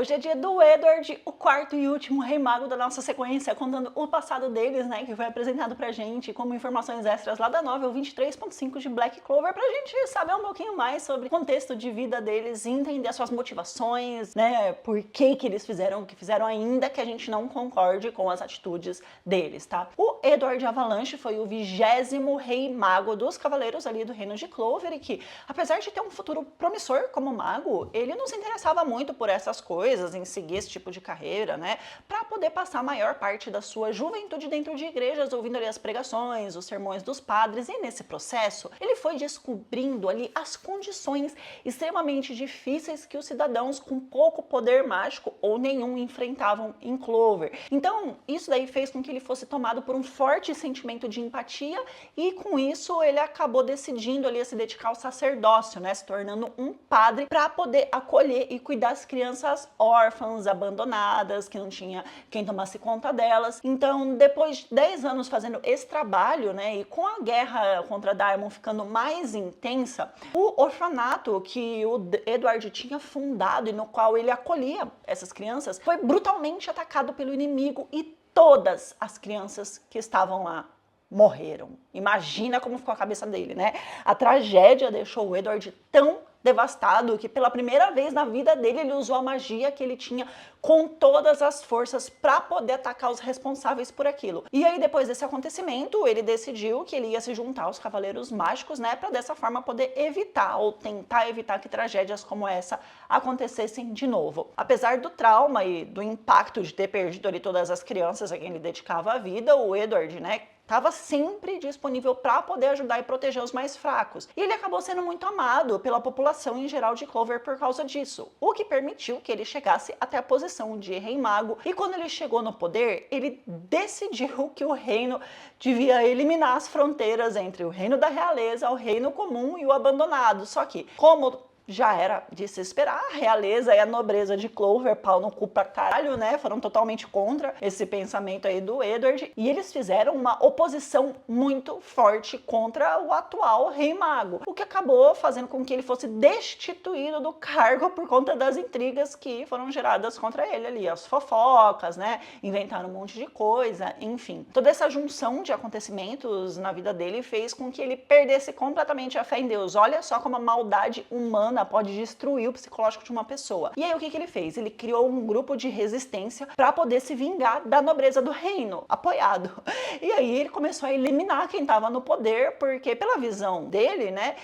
Hoje é dia do Edward, o quarto e último rei mago da nossa sequência, contando o passado deles, né, que foi apresentado pra gente como informações extras lá da novel 23.5 de Black Clover, pra gente saber um pouquinho mais sobre o contexto de vida deles e entender as suas motivações, né, por que eles fizeram o que fizeram, ainda que a gente não concorde com as atitudes deles, tá? O Edward Avalanche foi o 20º rei mago dos cavaleiros ali do reino de Clover e que, apesar de ter um futuro promissor como mago, ele não se interessava muito por essas coisas, em seguir esse tipo de carreira, né, para poder passar a maior parte da sua juventude dentro de igrejas, ouvindo ali as pregações, os sermões dos padres, e nesse processo ele foi descobrindo ali as condições extremamente difíceis que os cidadãos com pouco poder mágico ou nenhum enfrentavam em Clover. Então isso daí fez com que ele fosse tomado por um forte sentimento de empatia e com isso ele acabou decidindo ali a se dedicar ao sacerdócio, né, se tornando um padre para poder acolher e cuidar das crianças órfãs, abandonadas, que não tinha quem tomasse conta delas. Então, depois de 10 anos fazendo esse trabalho, né, e com a guerra contra Daimon ficando mais intensa, o orfanato que o Edward tinha fundado e no qual ele acolhia essas crianças foi brutalmente atacado pelo inimigo e todas as crianças que estavam lá morreram. Imagina como ficou a cabeça dele, né? A tragédia deixou o Edward tão devastado que pela primeira vez na vida dele ele usou a magia que ele tinha com todas as forças para poder atacar os responsáveis por aquilo. E aí depois desse acontecimento ele decidiu que ele ia se juntar aos Cavaleiros Mágicos, né, para dessa forma poder evitar ou tentar evitar que tragédias como essa acontecessem de novo. Apesar do trauma e do impacto de ter perdido ali todas as crianças a quem ele dedicava a vida, o Edward, né, estava sempre disponível para poder ajudar e proteger os mais fracos. E ele acabou sendo muito amado pela população em geral de Clover por causa disso, o que permitiu que ele chegasse até a posição de rei mago. E quando ele chegou no poder, ele decidiu que o reino devia eliminar as fronteiras entre o reino da realeza, o reino comum e o abandonado. Só que, como já era de se esperar, a realeza e a nobreza de Clover, pau no cu pra caralho, né, foram totalmente contra esse pensamento aí do Edward, e eles fizeram uma oposição muito forte contra o atual rei mago, o que acabou fazendo com que ele fosse destituído do cargo por conta das intrigas que foram geradas contra ele ali, as fofocas, né, inventaram um monte de coisa, enfim. Toda essa junção de acontecimentos na vida dele fez com que ele perdesse completamente a fé em Deus. Olha só como a maldade humana pode destruir o psicológico de uma pessoa. E aí o que ele fez? Ele criou um grupo de resistência para poder se vingar da nobreza do reino, apoiado. E aí ele começou a eliminar quem estava no poder, porque pela visão dele, né,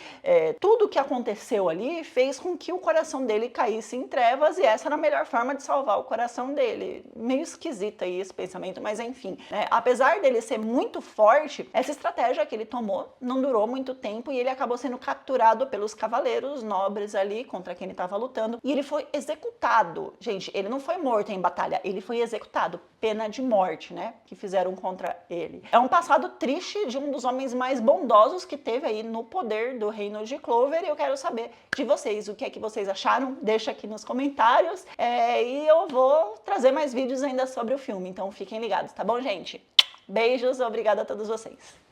tudo que aconteceu ali fez com que o coração dele caísse em trevas e essa era a melhor forma de salvar o coração dele. Meio esquisito aí esse pensamento, mas enfim, né, apesar dele ser muito forte, essa estratégia que ele tomou não durou muito tempo e ele acabou sendo capturado pelos cavaleiros nobres ali contra quem ele estava lutando e ele foi executado. Gente, ele não foi morto em batalha, ele foi executado, pena de morte, né, que fizeram contra ele. É um passado triste de um dos homens mais bondosos que teve aí no poder do reino de Clover e eu quero saber de vocês, o que é que vocês acharam? Deixa aqui nos comentários e eu vou trazer mais vídeos ainda sobre o filme, então fiquem ligados, tá bom, gente? Beijos, obrigada a todos vocês.